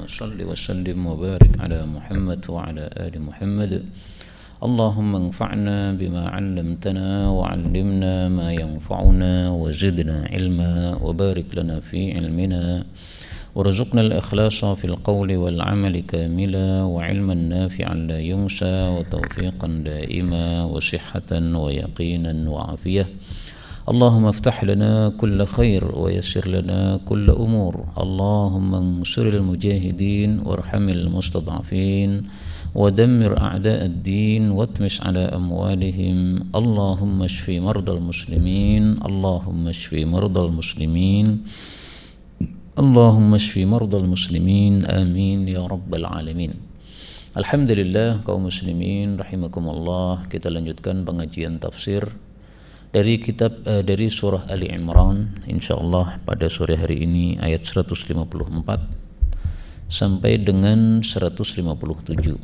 صل وسلم وبارك على محمد وعلى آل محمد اللهم انفعنا بما علمتنا وعلمنا ما ينفعنا وزدنا علما وبارك لنا في علمنا وارزقنا الإخلاص في القول والعمل كاملا وعلما نافعا لا ينسى وتوفيقا دائما وصحة ويقينا وعافية. اللهم افتح لنا كل خير ويسر لنا كل أمور. اللهم انصر المجاهدين وارحم المستضعفين ودمر أعداء الدين واطمس على أموالهم. اللهم اشف مرضى المسلمين. اللهم اشف مرضى المسلمين. Allahumma shfi mardal muslimin, amin ya rabbal alamin. Alhamdulillah kaum muslimin rahimakumullah, kita lanjutkan pengajian tafsir dari kitab dari surah Ali Imran, insyaallah pada sore hari ini ayat 154 sampai dengan 157.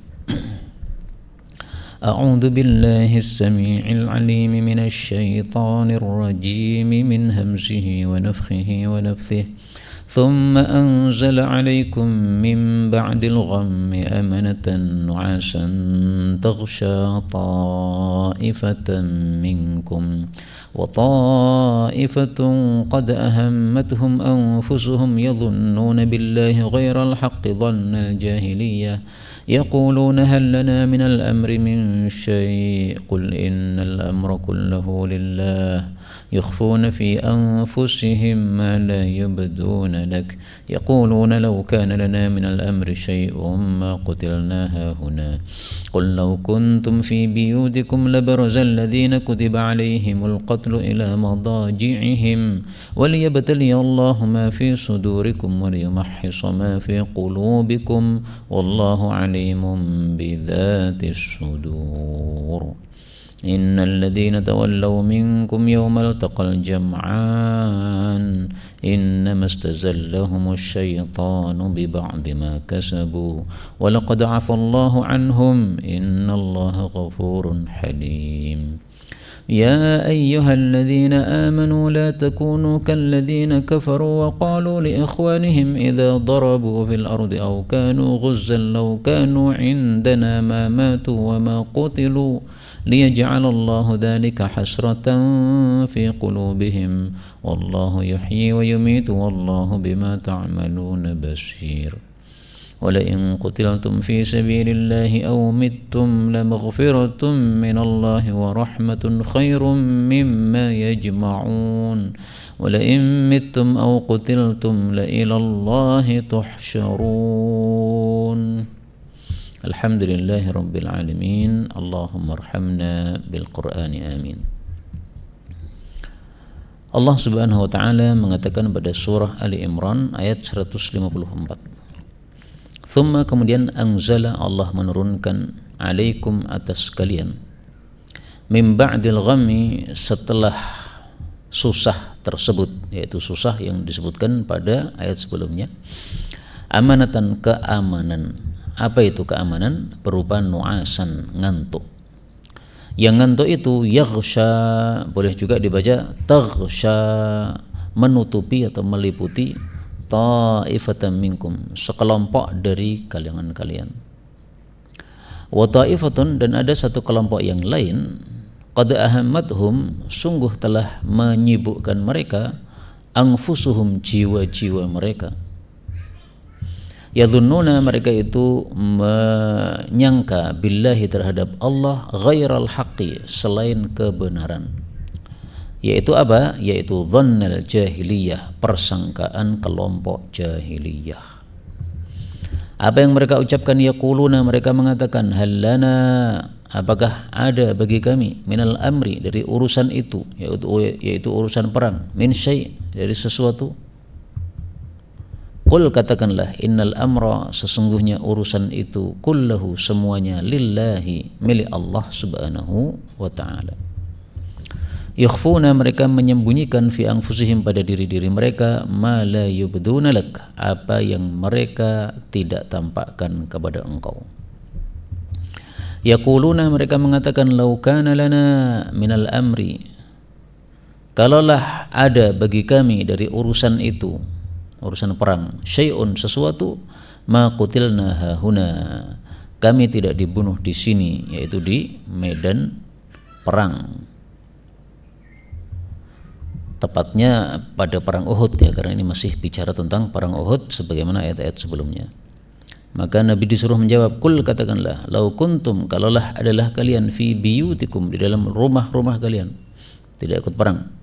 A'udzu billahi as-sami'il 'alim minasy syaithanir rajim min hamzihi wa nafthihi wa nafthihi. ثم أنزل عليكم من بعد الغم أمنة نعاسا تغشى طائفة منكم وطائفة قد أهمتهم أنفسهم يظنون بالله غير الحق ظن الجاهلية يقولون هل لنا من الأمر من شيء قل إن الأمر كله لله يخفون في أنفسهم ما لا يبدون لك يقولون لو كان لنا من الأمر شيء ما قتلنا هاهنا قل لو كنتم في بيوتكم لبرز الذين كتب عليهم القتل إلى مضاجعهم وليبتلي الله ما في صدوركم وليمحص ما في قلوبكم والله عليم بذات الصدور إن الذين تولوا منكم يوم التقى الجمعان إنما استزلهم الشيطان ببعض ما كسبوا ولقد عفى الله عنهم إن الله غفور حليم يا أيها الذين آمنوا لا تكونوا كالذين كفروا وقالوا لإخوانهم إذا ضربوا في الأرض أو كانوا غزا لو كانوا عندنا ما ماتوا وما قتلوا ليجعل الله ذلك حسرة في قلوبهم والله يحيي ويميت والله بما تعملون بصير ولئن قتلتم في سبيل الله أو متم لمغفرة من الله ورحمة خير مما يجمعون ولئن متم أو قتلتم لإلى الله تحشرون. Alhamdulillahi Rabbil Alamin. Allahumma arhamna bil Qur'ani amin. Allah subhanahu wa ta'ala mengatakan pada surah Ali Imran ayat 154, thumma kemudian anzala, Allah menurunkan, alaikum atas kalian, min ba'dil ghammi, setelah susah tersebut, yaitu susah yang disebutkan pada ayat sebelumnya, amanatan, keamanan. Apa itu keamanan? Berupa nu'asan, ngantuk. Yang ngantuk itu yaghsha, boleh juga dibaca taghsha, menutupi atau meliputi, ta'ifatan minkum, sekelompok dari kalangan kalian. Wa ta'ifatun, dan ada satu kelompok yang lain, qad ahammathum, sungguh telah menyibukkan mereka, anfusuhum, jiwa-jiwa mereka. Yadhunnuna, mereka itu menyangka, billahi, terhadap Allah, ghairal haqqi, selain kebenaran. Yaitu apa? Yaitu dhannal jahiliyah, persangkaan kelompok jahiliyah. Apa yang mereka ucapkan? Yaquluna, mereka mengatakan, hallana, apakah ada bagi kami, minal amri, dari urusan itu, yaitu urusan perang, min syai', dari sesuatu. Qul, katakanlah, innal amra, sesungguhnya urusan itu, kullahu, semuanya, lillahi, milik Allah subhanahu wa ta'ala. Yukhfuna, mereka menyembunyikan, fi anfusihim, pada diri-diri mereka, ma la yubduna lak, apa yang mereka tidak tampakkan kepada engkau. Yaquluna, mereka mengatakan, lau kana lana minal amri, kalaulah ada bagi kami dari urusan itu, urusan perang, syai'un, sesuatu, ma qutilna hahuna, kami tidak dibunuh di sini, yaitu di medan perang, tepatnya pada perang Uhud ya, karena ini masih bicara tentang perang Uhud sebagaimana ayat-ayat sebelumnya. Maka Nabi disuruh menjawab, kul, katakanlah, lau kuntum, kalaulah adalah kalian, fi biyutikum, di dalam rumah-rumah kalian, tidak ikut perang,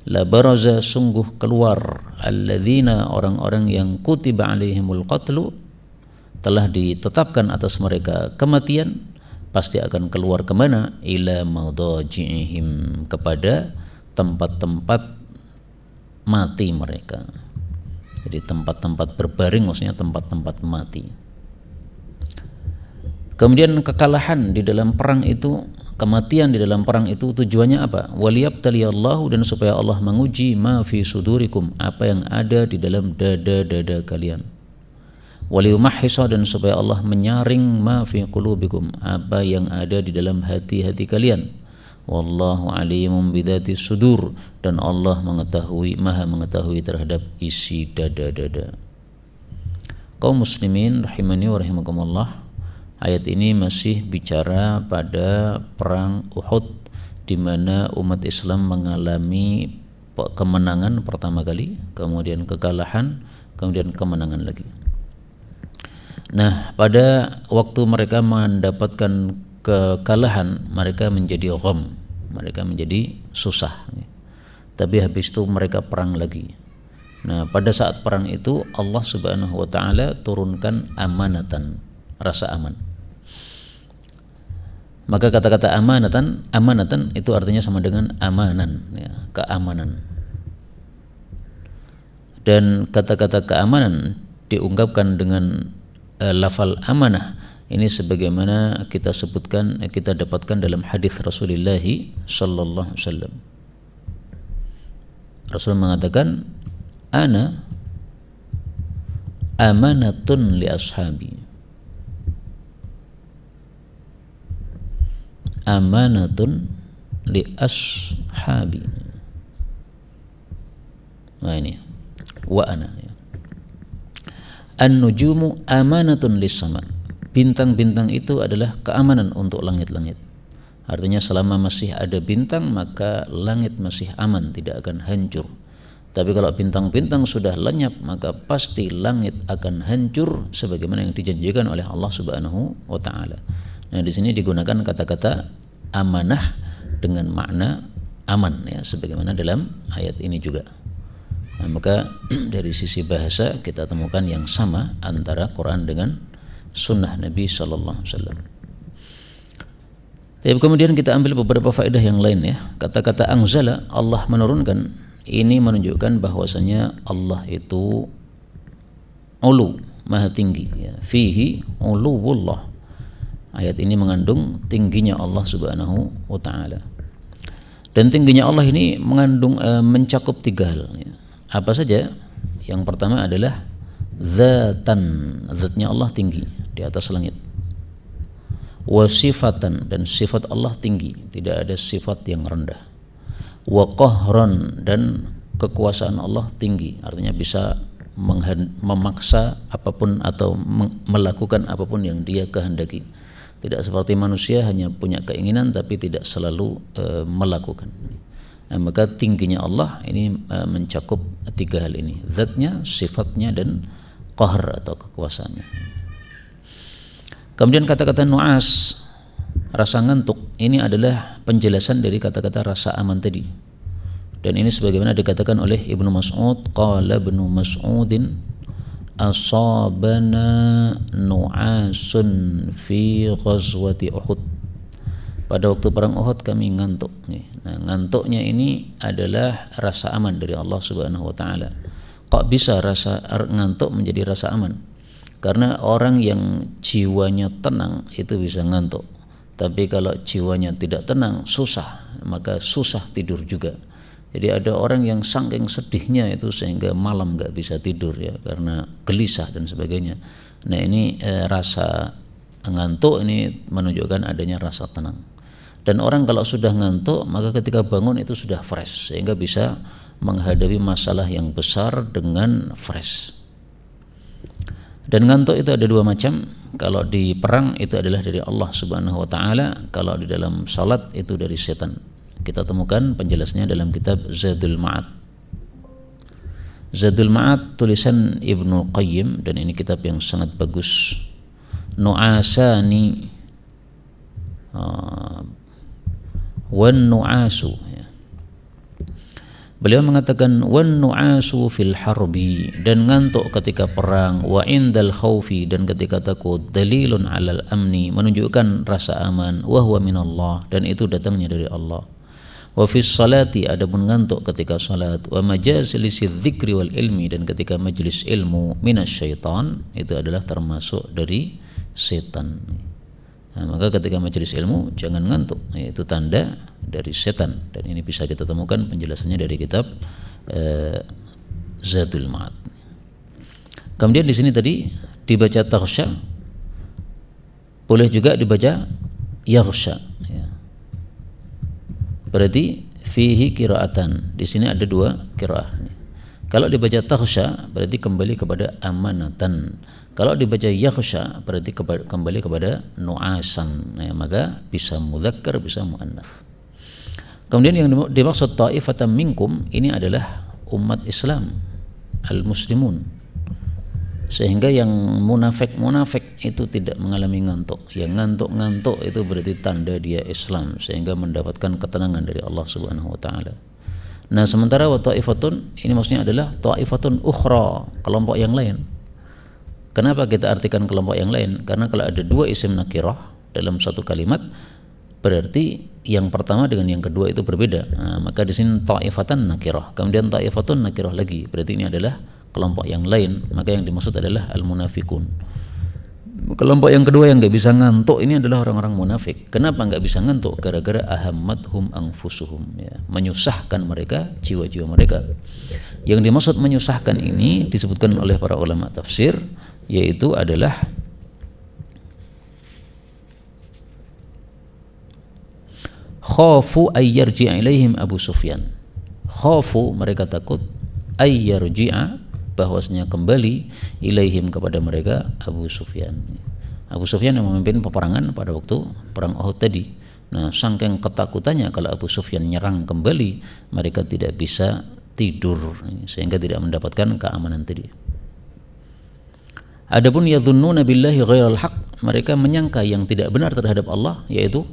la baraza, sungguh keluar, alladzina, orang-orang yang kutiba alaihimul qatlu, telah ditetapkan atas mereka kematian, pasti akan keluar kemana? Ila madaji'ihim, kepada tempat-tempat mati mereka. Jadi tempat-tempat berbaring, maksudnya tempat-tempat mati. Kemudian kekalahan di dalam perang itu, kematian di dalam perang itu tujuannya apa? Waliyabtaliyallahu, dan supaya Allah menguji ma fi sudurikum, apa yang ada di dalam dada-dada kalian. Waliyumahhisa, dan supaya Allah menyaring ma fi qulubikum, apa yang ada di dalam hati-hati kalian. Wallahu alimun bidzati sudur, dan Allah mengetahui, maha mengetahui terhadap isi dada-dada. Kaum muslimin rahimani wa rahimakumullah, ayat ini masih bicara pada perang Uhud, di mana umat Islam mengalami kemenangan pertama kali, kemudian kekalahan, kemudian kemenangan lagi. Nah, pada waktu mereka mendapatkan kekalahan, mereka menjadi gham, mereka menjadi susah. Tapi habis itu mereka perang lagi. Nah, pada saat perang itu Allah Subhanahu wa taala turunkan amanatan, rasa aman. Maka kata-kata amanatan itu artinya sama dengan amanan, ya, keamanan. Dan kata-kata keamanan diungkapkan dengan lafal amanah. Ini sebagaimana kita sebutkan, kita dapatkan dalam hadis Rasulullah sallallahu alaihi wasallam. Rasul mengatakan, ana amanatun li ashabi, amanatun li ashabi. Nah ini wa ana, ya. An-nujumu amanatun lis-sama, bintang-bintang itu adalah keamanan untuk langit-langit. Artinya selama masih ada bintang, maka langit masih aman, tidak akan hancur. Tapi kalau bintang-bintang sudah lenyap, maka pasti langit akan hancur sebagaimana yang dijanjikan oleh Allah Subhanahu wa taala. Nah, di sini digunakan kata-kata amanah dengan makna aman, ya, sebagaimana dalam ayat ini juga. Nah, maka dari sisi bahasa kita temukan yang sama antara Quran dengan sunnah Nabi sallallahu alaihi wasallam. Tapi kemudian kita ambil beberapa faedah yang lain, ya. Kata-kata anzala, Allah menurunkan, ini menunjukkan bahwasanya Allah itu ulu, maha tinggi, ya. Fihi uluwullah. Ayat ini mengandung tingginya Allah Subhanahu wa taala. Dan tingginya Allah ini mengandung mencakup tiga hal, ya. Apa saja? Yang pertama adalah zatan, zatnya Allah tinggi di atas langit. Wasifatan, dan sifat Allah tinggi, tidak ada sifat yang rendah. Wa qahran, dan kekuasaan Allah tinggi, artinya bisa memaksa apapun atau melakukan apapun yang Dia kehendaki. Tidak seperti manusia, hanya punya keinginan tapi tidak selalu melakukan. Nah, maka tingginya Allah ini mencakup tiga hal ini, zatnya, sifatnya, dan qahr atau kekuasaannya. Kemudian kata-kata nu'as, rasa ngantuk, ini adalah penjelasan dari kata-kata rasa aman tadi. Dan ini sebagaimana dikatakan oleh Ibnu Mas'ud, qala Ibnu Mas'udin, asabana nu'asun fi ghazwati Uhud. Pada waktu perang Uhud kami ngantuk. Nah, ngantuknya ini adalah rasa aman dari Allah Subhanahu wa taala. Kok bisa rasa ngantuk menjadi rasa aman? Karena orang yang jiwanya tenang itu bisa ngantuk. Tapi kalau jiwanya tidak tenang, susah, maka susah tidur juga. Jadi ada orang yang saking sedihnya itu sehingga malam nggak bisa tidur, ya, karena gelisah dan sebagainya. Nah, ini rasa ngantuk ini menunjukkan adanya rasa tenang. Dan orang kalau sudah ngantuk, maka ketika bangun itu sudah fresh, sehingga bisa menghadapi masalah yang besar dengan fresh. Dan ngantuk itu ada dua macam. Kalau di perang itu adalah dari Allah Subhanahu wa taala, kalau di dalam salat itu dari setan. Kita temukan penjelasnya dalam kitab Zadul Ma'ad. Zadul Ma'ad tulisan Ibnu Qayyim, dan ini kitab yang sangat bagus. Nu'asani wan nu'asu. Beliau mengatakan wan nu'asu fil harbi, dan ngantuk ketika perang, wa indal khaufi, dan ketika takut, dalilun alal amni, menunjukkan rasa aman, wa huwa minallah, dan itu datangnya dari Allah. Wa fis salati, adapun ngantuk ketika salat, wa majalisil dzikri wal ilmi, dan ketika majlis ilmu, minasyaitan, itu adalah termasuk dari setan. Nah, maka ketika majelis ilmu jangan ngantuk, itu tanda dari setan, dan ini bisa kita temukan penjelasannya dari kitab Zadul Ma'ad. Kemudian di sini tadi dibaca taghsha, boleh juga dibaca yaghsha, ya. Berarti fihi qiraatan. Di sini ada dua qiraah. Kalau dibaca taghsha berarti kembali kepada amanatan. Kalau dibaca yaghsha berarti kembali kepada nu'asan. Nah, maka bisa mudzakkar, bisa muannats. Kemudian yang dimaksud ta'ifatan minkum ini adalah umat Islam, al-muslimun. Sehingga yang munafik itu tidak mengalami ngantuk. Yang ngantuk itu berarti tanda dia Islam, sehingga mendapatkan ketenangan dari Allah Subhanahu wa taala. Nah, sementara wa ta'ifatun ini maksudnya adalah ta'ifatun ukhra, kelompok yang lain. Kenapa kita artikan kelompok yang lain? Karena kalau ada dua isim nakirah dalam satu kalimat, berarti yang pertama dengan yang kedua itu berbeda. Nah, maka di sini ta'ifatan nakirah, kemudian ta'ifatun nakirah lagi, berarti ini adalah kelompok yang lain. Maka yang dimaksud adalah al-munafikun. Kelompok yang kedua yang nggak bisa ngantuk ini adalah orang-orang munafik. Kenapa nggak bisa ngantuk? Gara-gara ahammathum anfusuhum, ya, menyusahkan mereka, jiwa-jiwa mereka. Yang dimaksud menyusahkan ini disebutkan oleh para ulama tafsir, yaitu adalah khafu ayyarji'a ilaihim Abu Sufyan. Khafu, mereka takut, ayyarji'a, bahwasanya kembali, ilaihim, kepada mereka, Abu Sufyan. Abu Sufyan yang memimpin peperangan pada waktu perang Uhud tadi. Nah, saking ketakutannya kalau Abu Sufyan nyerang kembali, mereka tidak bisa tidur, sehingga tidak mendapatkan keamanan tadi. Adapun yadhunnuna billahi ghairal haq, mereka menyangka yang tidak benar terhadap Allah, yaitu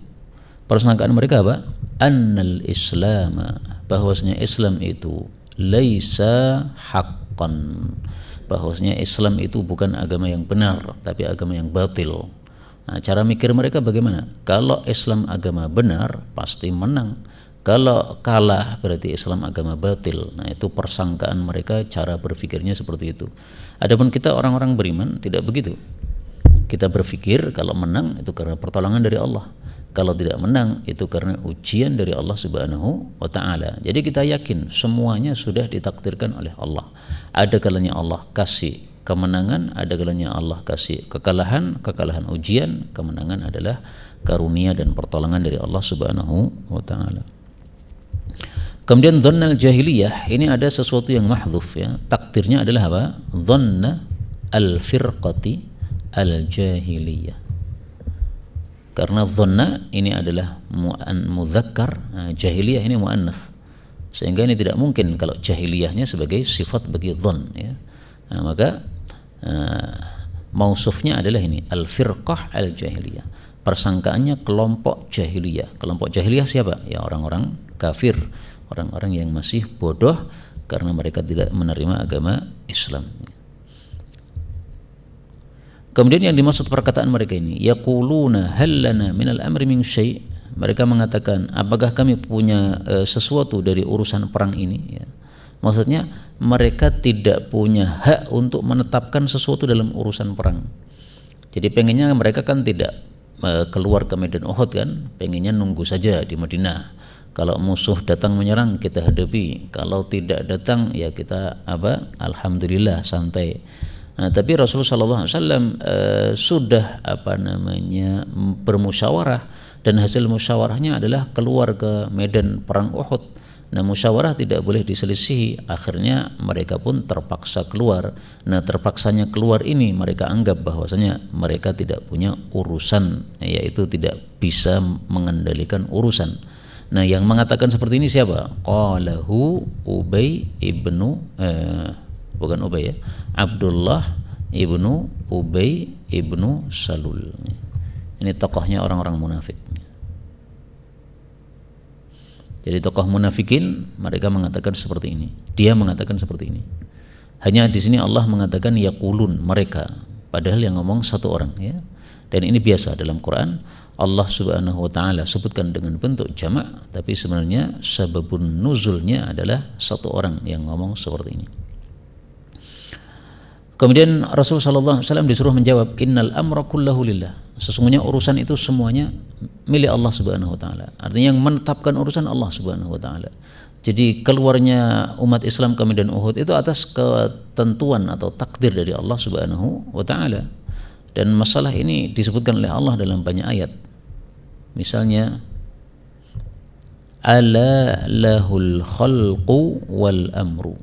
persangkaan mereka apa? Annal Islam, bahwasanya Islam itu laisa haqqan, bahwasanya Islam itu bukan agama yang benar, tapi agama yang batil. Nah, cara mikir mereka bagaimana? Kalau Islam agama benar pasti menang, kalau kalah berarti Islam agama batil. Nah, itu persangkaan mereka, cara berpikirnya seperti itu. Adapun kita orang-orang beriman tidak begitu. Kita berpikir kalau menang itu karena pertolongan dari Allah, kalau tidak menang itu karena ujian dari Allah Subhanahu wa taala. Jadi kita yakin semuanya sudah ditakdirkan oleh Allah. Ada kalanya Allah kasih kemenangan, ada kalanya Allah kasih kekalahan ujian. Kemenangan adalah karunia dan pertolongan dari Allah Subhanahu wa taala. Kemudian dhannal jahiliyah, ini ada sesuatu yang mahdzuf, ya. Takdirnya adalah apa? Dhanna al-firqati al-jahiliyah. Karena dhanna ini adalah mudzakkar, jahiliyah ini muannats. Sehingga ini tidak mungkin kalau jahiliyahnya sebagai sifat bagi dhann, ya. Nah, maka mausufnya adalah ini al-firqah al-jahiliyah. Persangkaannya kelompok jahiliyah. Kelompok jahiliyah siapa? Ya, orang-orang kafir, orang-orang yang masih bodoh karena mereka tidak menerima agama Islam. Kemudian yang dimaksud perkataan mereka ini, yaquluna hal lana minal amri min syai', mereka mengatakan apakah kami punya sesuatu dari urusan perang ini, ya. Maksudnya mereka tidak punya hak untuk menetapkan sesuatu dalam urusan perang. Jadi pengennya mereka kan tidak keluar ke medan Uhud, kan, pengennya nunggu saja di Madinah. Kalau musuh datang menyerang kita hadapi, kalau tidak datang ya kita alhamdulillah santai. Nah, tapi Rasulullah SAW sudah bermusyawarah, dan hasil musyawarahnya adalah keluar ke medan perang Uhud. Nah, musyawarah tidak boleh diselisihi. Akhirnya mereka pun terpaksa keluar. Nah, terpaksanya keluar ini mereka anggap bahwasanya mereka tidak punya urusan, yaitu tidak bisa mengendalikan urusan. Nah, yang mengatakan seperti ini siapa? Qalahu Ubay ibnu bukan Ubay ya, Abdullah ibnu Ubay ibnu Salul. Ini tokohnya orang-orang munafik. Jadi tokoh munafikin mereka mengatakan seperti ini. Dia mengatakan seperti ini. Hanya di sini Allah mengatakan yaqulun, mereka, padahal yang ngomong satu orang ya. Dan ini biasa dalam Quran. Allah Subhanahu wa taala sebutkan dengan bentuk jamak, tapi sebenarnya sababun nuzulnya adalah satu orang yang ngomong seperti ini. Kemudian Rasul sallallahu alaihi wasallam disuruh menjawab, innal amra kullahu lillah. Sesungguhnya urusan itu semuanya milik Allah Subhanahu wa taala. Artinya yang menetapkan urusan Allah Subhanahu wa taala. Jadi keluarnya umat Islam ke medan Uhud itu atas ketentuan atau takdir dari Allah Subhanahu wa taala. Dan masalah ini disebutkan oleh Allah dalam banyak ayat. Misalnya ala lahul khalqu wal amru.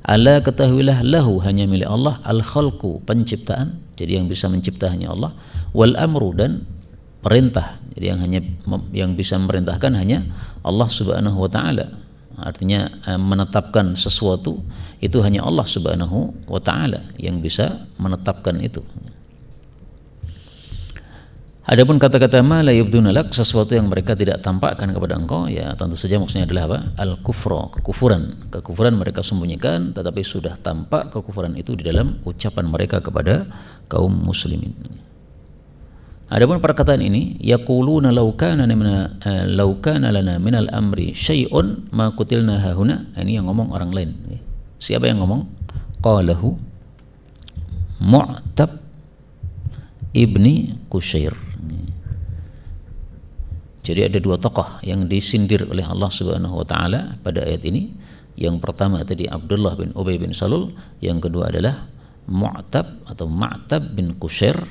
Ala, ketahuilah, lahu, hanya milik Allah, al khalqu, penciptaan, jadi yang bisa mencipta hanya Allah, wal amru, dan perintah, jadi yang bisa memerintahkan hanya Allah Subhanahu wa taala. Artinya menetapkan sesuatu itu hanya Allah Subhanahu wa taala yang bisa menetapkan itu. Adapun kata-kata ma la yubduna lak, sesuatu yang mereka tidak tampakkan kepada engkau, ya tentu saja maksudnya adalah apa? Al-kufra, kekufuran. Kekufuran mereka sembunyikan, tetapi sudah tampak kekufuran itu di dalam ucapan mereka kepada kaum muslimin. Adapun perkataan ini, yaquluna law kana lana minal amri syai'un ma qutilna hahuna. Ini yang ngomong orang lain. Siapa yang ngomong? Qalahu Mu'tab ibni Qushair. Jadi ada dua tokoh yang disindir oleh Allah Subhanahu wa taala pada ayat ini. Yang pertama tadi Abdullah bin Ubay bin Salul, yang kedua adalah Mu'tab atau Ma'tab bin Qushair,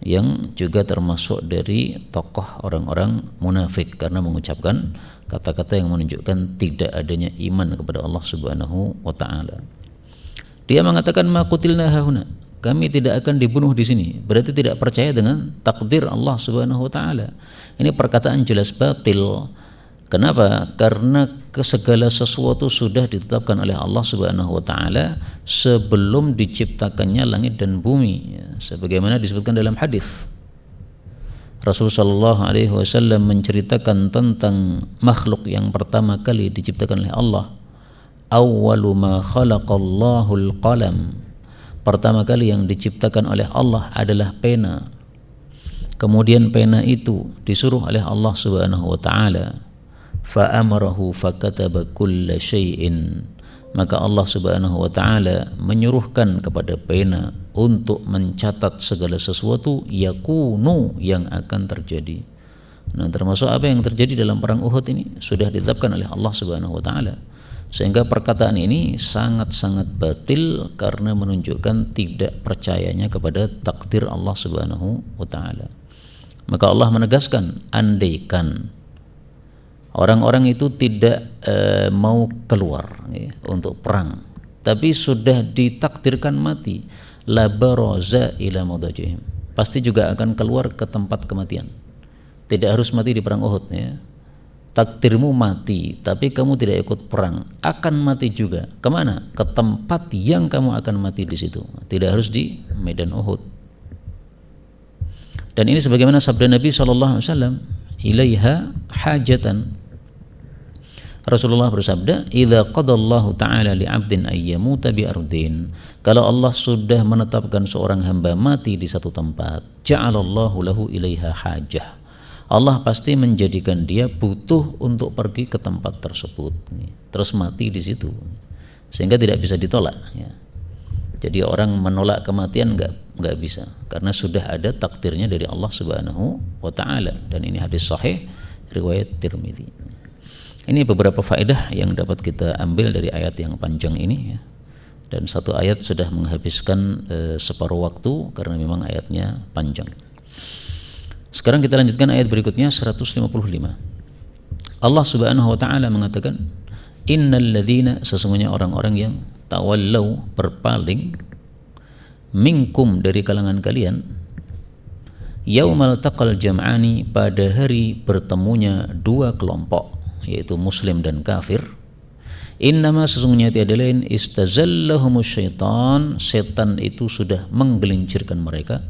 yang juga termasuk dari tokoh orang-orang munafik karena mengucapkan kata-kata yang menunjukkan tidak adanya iman kepada Allah Subhanahu wa taala. Dia mengatakan ma qutilna hahuna, kami tidak akan dibunuh di sini. Berarti tidak percaya dengan takdir Allah Subhanahu wa taala. Ini perkataan jelas batil. Kenapa? Karena segala sesuatu sudah ditetapkan oleh Allah Subhanahu wa taala sebelum diciptakannya langit dan bumi, ya, sebagaimana disebutkan dalam hadis. Rasulullah sallallahu alaihi wasallam menceritakan tentang makhluk yang pertama kali diciptakan oleh Allah. Awwalu ma khalaqallahul qalam. Pertama kali yang diciptakan oleh Allah adalah pena. Kemudian pena itu disuruh oleh Allah Subhanahu wa taala, fa amarahu fakataba kulla syai'in. Maka Allah Subhanahu wa taala menyuruhkan kepada pena untuk mencatat segala sesuatu yakunu, yang akan terjadi. Nah, termasuk apa yang terjadi dalam perang Uhud ini sudah ditetapkan oleh Allah Subhanahu wa taala. Sehingga perkataan ini sangat-sangat batil karena menunjukkan tidak percayanya kepada takdir Allah Subhanahu wa taala. Maka Allah menegaskan, andaikan orang-orang itu tidak mau keluar ya, untuk perang, tapi sudah ditakdirkan mati, la baraza ila madajihim, pasti juga akan keluar ke tempat kematian. Tidak harus mati di perang Uhud ya. Takdirmu mati, tapi kamu tidak ikut perang, akan mati juga. Kemana? Ke tempat yang kamu akan mati di situ. Tidak harus di medan Uhud. Dan ini sebagaimana sabda Nabi SAW, ilaiha hajatan. Rasulullah bersabda, idza qadallahu ta'ala li'abdin ayyamuta bi'ardin. Kalau Allah sudah menetapkan seorang hamba mati di satu tempat, ja'alallahu lahu ilaiha hajah. Allah pasti menjadikan dia butuh untuk pergi ke tempat tersebut, terus mati di situ, sehingga tidak bisa ditolak. Ya. Jadi orang menolak kematian nggak bisa, karena sudah ada takdirnya dari Allah Subhanahu wa taala. Dan ini hadis sahih riwayat Tirmidzi. Ini beberapa faedah yang dapat kita ambil dari ayat yang panjang ini ya. Dan satu ayat sudah menghabiskan separuh waktu karena memang ayatnya panjang. Sekarang kita lanjutkan ayat berikutnya 155. Allah Subhanahu wa taala mengatakan, innalladzina, sesungguhnya orang-orang yang tawallau, berpaling, minkum, dari kalangan kalian, yaumal taqal jam'ani, pada hari bertemunya dua kelompok, yaitu muslim dan kafir, innama, sesungguhnya tiada lain, istazallahumus syaitan, setan itu sudah menggelincirkan mereka,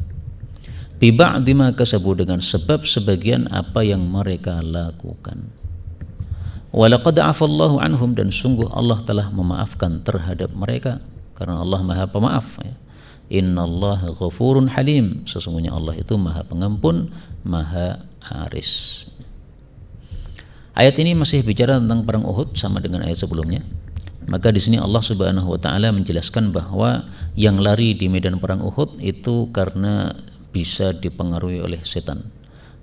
bi ba'di ma kasabu, dengan sebab sebagian apa yang mereka lakukan. Walaqad afallahu anhum, dan sungguh Allah telah memaafkan terhadap mereka, karena Allah Maha Pemaaf, ya. Innallaha ghafurun halim, sesungguhnya Allah itu Maha Pengampun, Maha Aris. Ayat ini masih bicara tentang perang Uhud sama dengan ayat sebelumnya. Maka di sini Allah Subhanahu wa taala menjelaskan bahwa yang lari di medan perang Uhud itu karena bisa dipengaruhi oleh setan.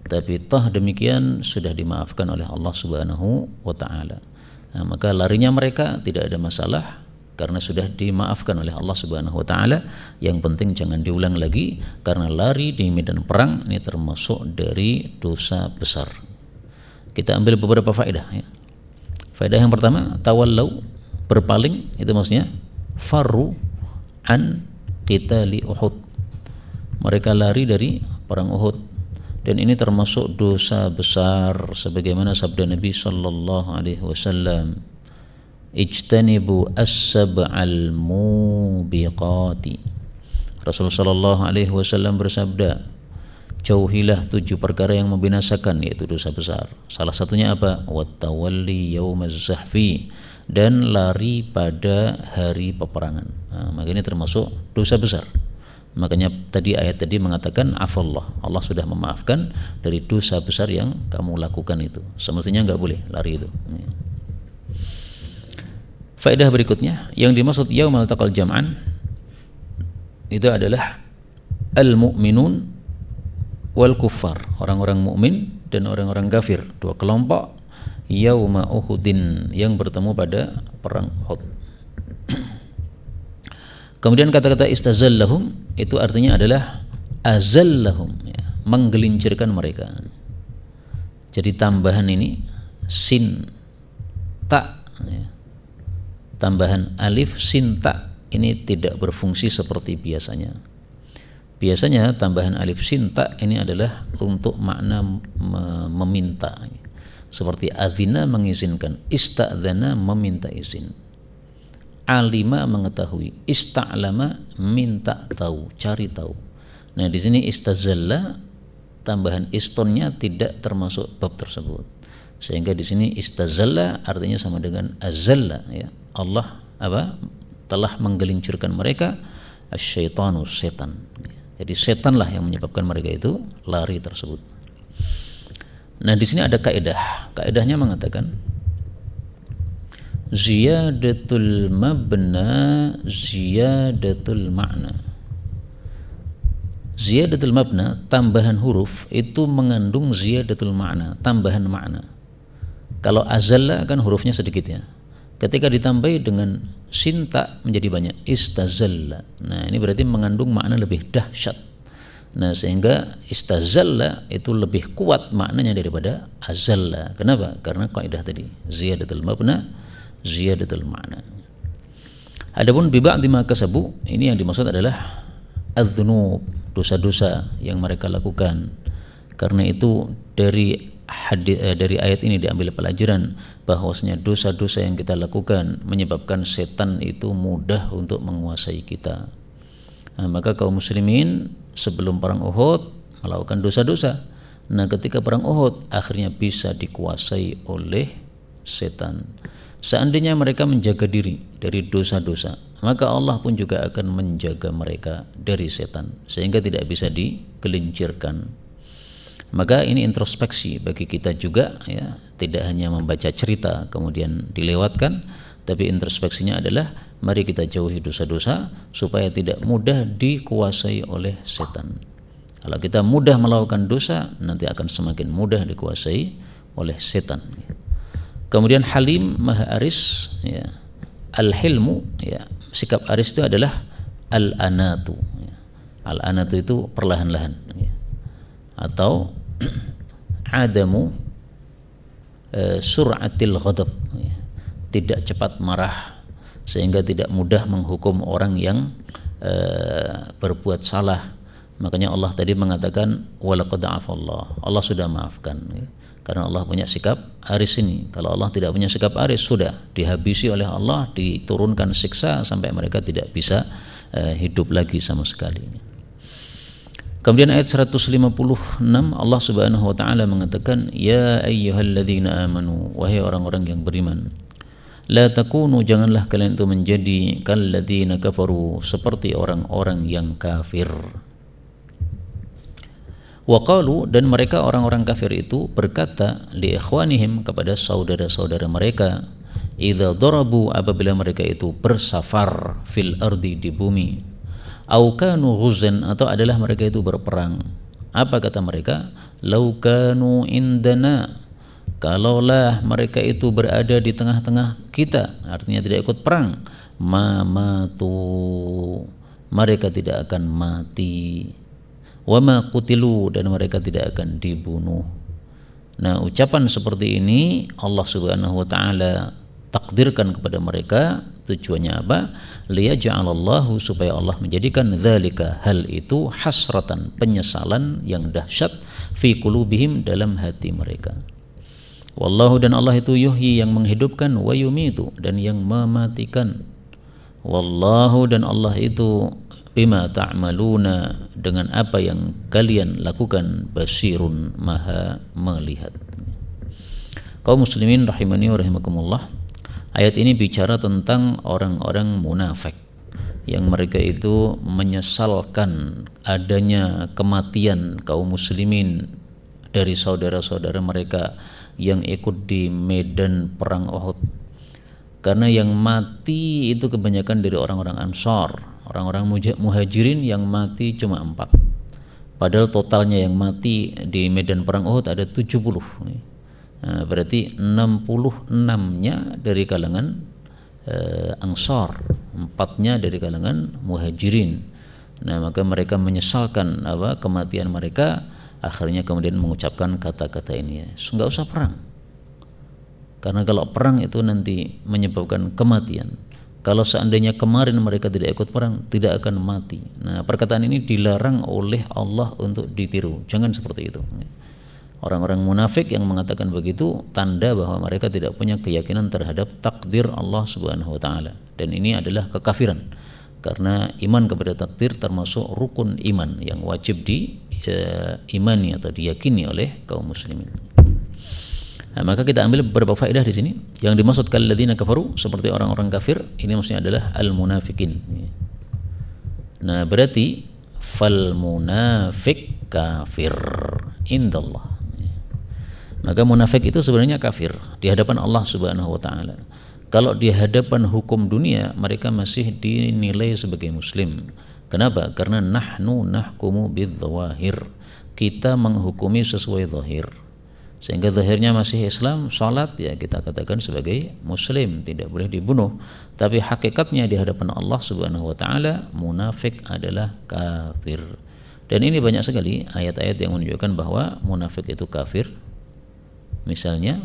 Tapi toh demikian sudah dimaafkan oleh Allah Subhanahu wa taala. Nah, maka larinya mereka tidak ada masalah karena sudah dimaafkan oleh Allah Subhanahu wa taala. Yang penting jangan diulang lagi, karena lari di medan perang ini termasuk dari dosa besar. Kita ambil beberapa faedah, ya. Faedah yang pertama, tawallau, berpaling, itu maksudnya farru an qitali Uhud. Mereka lari dari perang Uhud, dan ini termasuk dosa besar sebagaimana sabda Nabi sallallahu alaihi wasallam, ijtanibu as-sab'al mubiqati. Rasulullah sallallahu alaihi wasallam bersabda, jauhilah 7 perkara yang membinasakan, yaitu dosa besar. Salah satunya apa? Wattawalli yaumaz zahfi, dan lari pada hari peperangan. Nah, maka ini termasuk dosa besar. Makanya tadi ayat tadi mengatakan afallah, Allah sudah memaafkan dari dosa besar yang kamu lakukan itu. Semestinya nggak boleh lari itu. Faedah berikutnya, yang dimaksud yaumal taqal jam'an itu adalah al-mu'minun wal kuffar, orang-orang mukmin dan orang-orang kafir, dua kelompok, yauma Uhudin, yang bertemu pada perang Uhud. Kemudian kata-kata istazallahum itu artinya adalah azallahum, ya, menggelincirkan mereka. Jadi tambahan ini sin ta, ya, tambahan alif sin ta ini tidak berfungsi seperti biasanya. Biasanya tambahan alif sin ta ini adalah untuk makna meminta, seperti adzina, mengizinkan, ista'dzana, meminta izin, alima, mengetahui, ista'lama, minta tahu, cari tahu. Nah, di sini istazalla, tambahan istonnya tidak termasuk bab tersebut, sehingga di sini istazalla artinya sama dengan azalla, ya. Allah telah menggelincirkan mereka, asyaitanu, setan. Jadi setanlah yang menyebabkan mereka itu lari tersebut. Nah, di sini ada kaidah. Kaidahnya mengatakan ziyadatul mabna ziyadatul makna. Ziyadatul mabna, tambahan huruf, itu mengandung ziyadatul makna, tambahan makna. Kalau azalla kan hurufnya sedikit, ya. Ketika ditambahi dengan sinta menjadi banyak, istazalla. Nah, ini berarti mengandung makna lebih dahsyat. Nah, sehingga istazalla itu lebih kuat maknanya daripada azalla. Kenapa? Karena kaidah tadi, ziyadatul mabna ziyadatul makna. Adapun bi ba'di ma kasabu, ini yang dimaksud adalah adzunub, dosa-dosa yang mereka lakukan. Karena itu dari ayat ini diambil pelajaran bahwasanya dosa-dosa yang kita lakukan menyebabkan setan itu mudah untuk menguasai kita. Nah, maka kaum muslimin sebelum perang Uhud melakukan dosa-dosa. Nah, ketika perang Uhud akhirnya bisa dikuasai oleh setan. Seandainya mereka menjaga diri dari dosa-dosa, maka Allah pun juga akan menjaga mereka dari setan, sehingga tidak bisa digelincirkan. Maka ini introspeksi bagi kita juga, ya, tidak hanya membaca cerita kemudian dilewatkan, tapi introspeksinya adalah mari kita jauhi dosa-dosa supaya tidak mudah dikuasai oleh setan. Kalau kita mudah melakukan dosa, nanti akan semakin mudah dikuasai oleh setan. Kemudian halim, maha aris, ya. Al-hilmu, ya, sikap aris itu adalah al-anatu, ya. Al-anatu itu perlahan-lahan, ya. Atau adamu sur'atil ghadab, tidak cepat marah sehingga tidak mudah menghukum orang yang berbuat salah. Makanya Allah tadi mengatakan walaqad afallah, Allah sudah maafkan, karena Allah punya sikap aris ini. Kalau Allah tidak punya sikap aris, sudah dihabisi oleh Allah, diturunkan siksa sampai mereka tidak bisa hidup lagi sama sekali. Kemudian ayat 156 Allah Subhanahu wa taala mengatakan, ya ayyuhalladzina amanu, wahai orang-orang yang beriman, la takunu, janganlah kalian itu menjadi kalladzina kafaru, seperti orang-orang yang kafir. Wa qalu, dan mereka orang-orang kafir itu berkata li ikhwanihim, kepada saudara-saudara mereka, idza darabu, apabila mereka itu bersafar fil ardi, di bumi, au kanu ghuzan, atau adalah mereka itu berperang. Apa kata mereka? Lau kanu indana, kalaulah mereka itu berada di tengah-tengah kita, artinya tidak ikut perang, mamatu, mereka tidak akan mati, wama qutilu, dan mereka tidak akan dibunuh. Nah, ucapan seperti ini Allah Subhanahu wa taala takdirkan kepada mereka. Tujuannya apa? Liyaj'alallahu, supaya Allah menjadikan dzalika, hal itu, hasratan, penyesalan yang dahsyat, fi qulubihim, dalam hati mereka. Wallahu, dan Allah itu yuhyi, yang menghidupkan, wa yumitu, dan yang mematikan. Wallahu, dan Allah itu bima ta'maluna, dengan apa yang kalian lakukan, basirun, maha melihat. Kaum muslimin rahimani wa rahimakumullah, ayat ini bicara tentang orang-orang munafik yang mereka itu menyesalkan adanya kematian kaum muslimin dari saudara-saudara mereka yang ikut di medan perang Uhud. Karena yang mati itu kebanyakan dari orang-orang Ansar, orang-orang muhajirin yang mati cuma 4. Padahal totalnya yang mati di medan perang Uhud ada 70. Nah, berarti 66-nya dari kalangan Ansar, 4-nya dari kalangan muhajirin. Nah, maka mereka menyesalkan kematian mereka, akhirnya kemudian mengucapkan kata-kata ini, nggak usah perang, karena kalau perang itu nanti menyebabkan kematian. Kalau seandainya kemarin mereka tidak ikut perang, tidak akan mati. Nah, perkataan ini dilarang oleh Allah untuk ditiru, jangan seperti itu. Orang-orang munafik yang mengatakan begitu tanda bahwa mereka tidak punya keyakinan terhadap takdir Allah Subhanahu wa taala, dan ini adalah kekafiran, karena iman kepada takdir termasuk rukun iman yang wajib diimani atau diyakini oleh kaum muslimin. Nah, maka kita ambil beberapa faedah di sini. Yang dimaksud kalladzina kafaru, seperti orang-orang kafir, ini maksudnya adalah al-munafikin. Nah, berarti fal munafik kafir indallah. Maka munafik itu sebenarnya kafir di hadapan Allah Subhanahu wa taala. Kalau di hadapan hukum dunia mereka masih dinilai sebagai muslim. Kenapa? Karena nahnu nahkumu bidzawahir. Kita menghukumi sesuai zahir. Sehingga zahirnya masih Islam, salat, ya kita katakan sebagai muslim, tidak boleh dibunuh. Tapi hakikatnya di hadapan Allah Subhanahu wa taala munafik adalah kafir. Dan ini banyak sekali ayat-ayat yang menunjukkan bahwa munafik itu kafir. Misalnya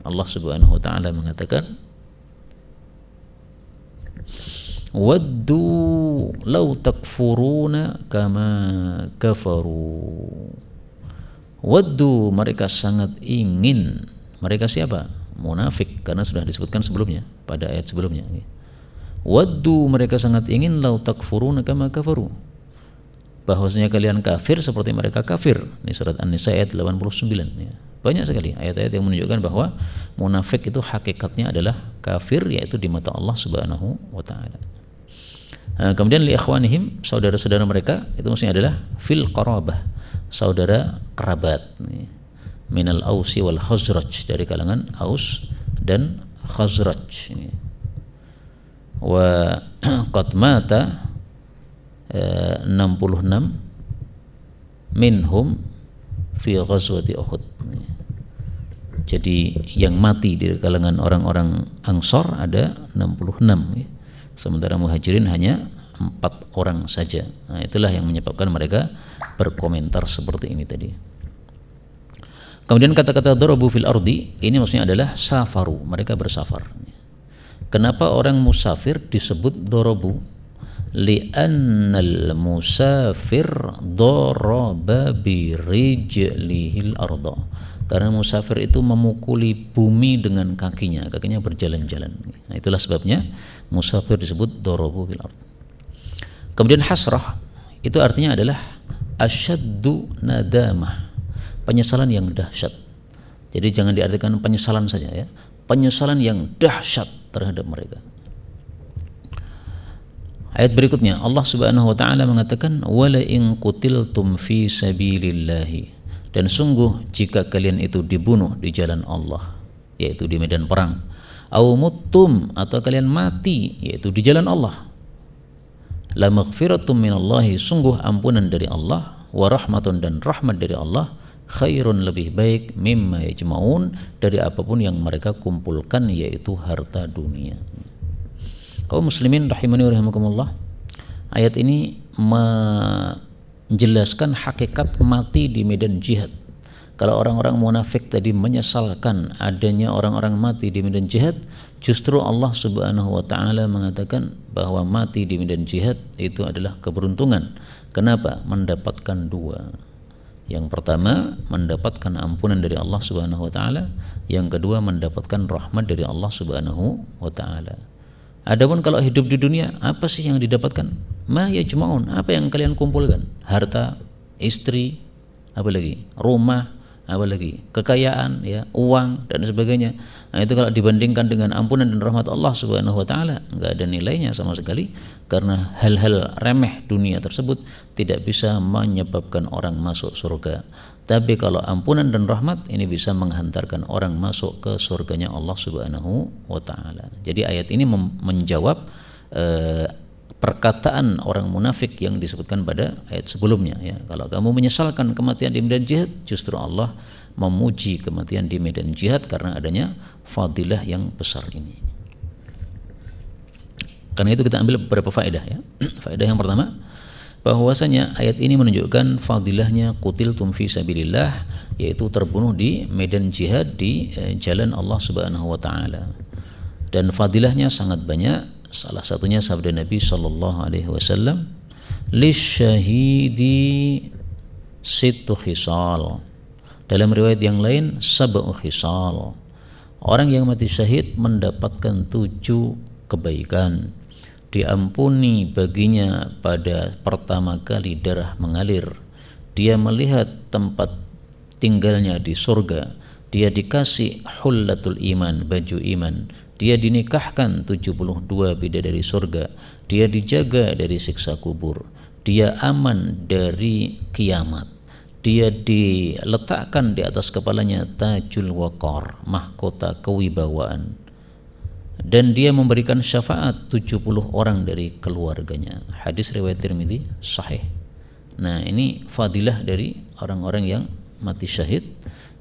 Allah Subhanahu wa taala mengatakan, waddu law takfuruna kama kafaru. Waddu, mereka sangat ingin. Mereka siapa? Munafik, karena sudah disebutkan sebelumnya pada ayat sebelumnya. Waddu, mereka sangat ingin, law takfuruna kama kafaru, bahwasanya kalian kafir seperti mereka kafir. Ini surat An-Nisa ayat 89 ya. Banyak sekali ayat-ayat yang menunjukkan bahwa munafik itu hakikatnya adalah kafir, yaitu di mata Allah Subhanahu wa taala. Nah, kemudian li ikhwanihim, saudara-saudara mereka, itu maksudnya adalah fil qarabah, saudara kerabat. Minal Ausi wal Khazraj, dari kalangan Aus dan Khazraj. Wa qad mata 66 minhum fi ghazwati Uhud. Jadi yang mati di kalangan orang-orang Ansar ada 66 ya. Sementara Muhajirin hanya 4 orang saja. Nah, itulah yang menyebabkan mereka berkomentar seperti ini tadi. Kemudian kata-kata darabu fil ardi ini maksudnya adalah safaru, mereka bersafar. Kenapa orang musafir disebut darabu? Li'annal musafir daraba bi rijlihil arda. Karena musafir itu memukuli bumi dengan kakinya berjalan-jalan. Nah, itulah sebabnya musafir disebut darabu fil ardi. Kemudian hasrah itu artinya adalah asyaddu nadamah, penyesalan yang dahsyat. Jadi jangan diartikan penyesalan saja ya, penyesalan yang dahsyat terhadap mereka. Ayat berikutnya Allah Subhanahu wa taala mengatakan wala in qutiltum fi sabilillahi, dan sungguh jika kalian itu dibunuh di jalan Allah, yaitu di medan perang, au muttum, atau kalian mati yaitu di jalan Allah, la maghfiratum minallahi, sungguh ampunan dari Allah, wa rahmatun, dan rahmat dari Allah, khairun, lebih baik, mimma yajma'un, dari apapun yang mereka kumpulkan yaitu harta dunia. Kaum muslimin rahimani wa rahimakumullah, ayat ini menjelaskan hakikat mati di medan jihad. Kalau orang-orang munafik tadi menyesalkan adanya orang-orang mati di medan jihad, justru Allah Subhanahu wa taala mengatakan bahwa mati di medan jihad itu adalah keberuntungan. Kenapa? Mendapatkan dua. Yang pertama, mendapatkan ampunan dari Allah Subhanahu wa taala. Yang kedua, mendapatkan rahmat dari Allah Subhanahu wa taala. Adapun kalau hidup di dunia, apa sih yang didapatkan? Ma yajma'un, apa yang kalian kumpulkan? Harta, istri, apa lagi? Rumah, apa lagi? Kekayaan, ya, uang dan sebagainya. Nah, itu kalau dibandingkan dengan ampunan dan rahmat Allah Subhanahu wa taala, enggak ada nilainya sama sekali, karena hal-hal remeh dunia tersebut tidak bisa menyebabkan orang masuk surga. Tapi kalau ampunan dan rahmat ini bisa menghantarkan orang masuk ke surganya Allah Subhanahu wa taala. Jadi ayat ini menjawab perkataan orang munafik yang disebutkan pada ayat sebelumnya ya. Kalau kamu menyesalkan kematian di medan jihad, justru Allah memuji kematian di medan jihad karena adanya fadilah yang besar ini. Karena itu kita ambil beberapa faedah ya. Faedah yang pertama, bahwasanya ayat ini menunjukkan fadilahnya qutiltum fi sabilillah, yaitu terbunuh di medan jihad di jalan Allah Subhanahu wa taala. Dan fadilahnya sangat banyak. Salah satunya sabda Nabi sallallahu alaihi wasallam, lisyahidi sittu khisal. Dalam riwayat yang lain sab'u khisal. Orang yang mati syahid mendapatkan 7 kebaikan. Diampuni baginya pada pertama kali darah mengalir, dia melihat tempat tinggalnya di surga, dia dikasih hullatul iman, baju iman, dia dinikahkan 72 bidadari surga, dia dijaga dari siksa kubur, dia aman dari kiamat, dia diletakkan di atas kepalanya tajul waqar, mahkota kewibawaan, dan dia memberikan syafaat 70 orang dari keluarganya. Hadis riwayat Tirmidzi sahih. Nah, ini fadilah dari orang-orang yang mati syahid,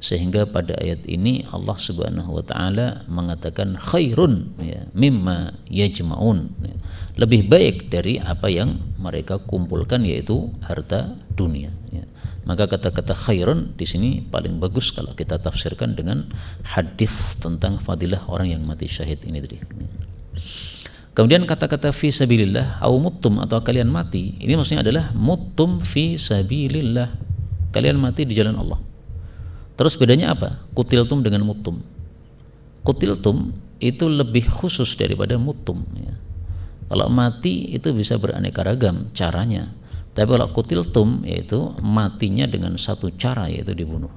sehingga pada ayat ini Allah Subhanahu wa taala mengatakan khairun ya, mimma yajma'un, ya, lebih baik dari apa yang mereka kumpulkan, yaitu harta dunia ya. Maka kata-kata khairun di sini paling bagus kalau kita tafsirkan dengan hadis tentang fadilah orang yang mati syahid ini tadi. Kemudian kata-kata fi sabilillah au muttum, atau kalian mati, ini maksudnya adalah muttum fi sabilillah, kalian mati di jalan Allah. Terus bedanya apa? Qutiltum dengan muttum. Qutiltum itu lebih khusus daripada muttum ya. Kalau mati itu bisa beraneka ragam caranya. Tapi kalau qutiltum yaitu matinya dengan satu cara, yaitu dibunuh.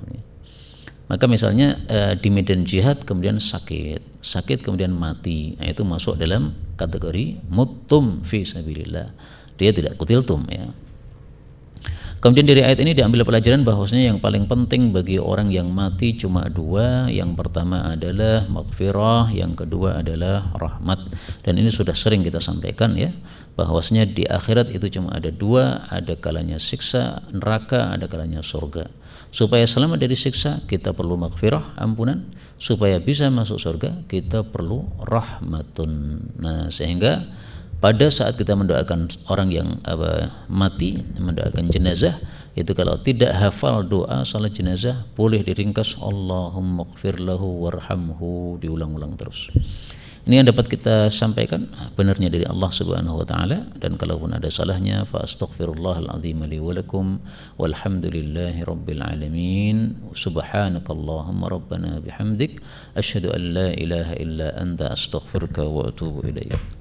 Maka misalnya di medan jihad kemudian sakit kemudian mati, nah, itu masuk dalam kategori muttum fi sabilillah. Dia tidak qutiltum ya. Kemudian dari ayat ini diambil pelajaran bahwasanya yang paling penting bagi orang yang mati cuma 2. Yang pertama adalah maghfirah, yang kedua adalah rahmat. Dan ini sudah sering kita sampaikan ya, bahwasanya di akhirat itu cuma ada 2, ada kalanya siksa neraka, ada kalanya surga. Supaya selamat dari siksa kita perlu maghfirah, ampunan. Supaya bisa masuk surga kita perlu rahmatun. Nah, sehingga pada saat kita mendoakan orang yang mati, mendoakan jenazah, Itu kalau tidak hafal doa salat jenazah boleh diringkas Allahumma ighfir lahu warhamhu, diulang-ulang terus. Ini yang dapat kita sampaikan, benarnya dari Allah Subhanahu wa taala, dan kalaupun ada salahnya fa astaghfirullahal azim li wa lakum walhamdulillahi rabbil alamin. Subhanakallahumma rabbana bihamdik asyhadu an la ilaha illa anta astaghfiruka wa atubu ilaik.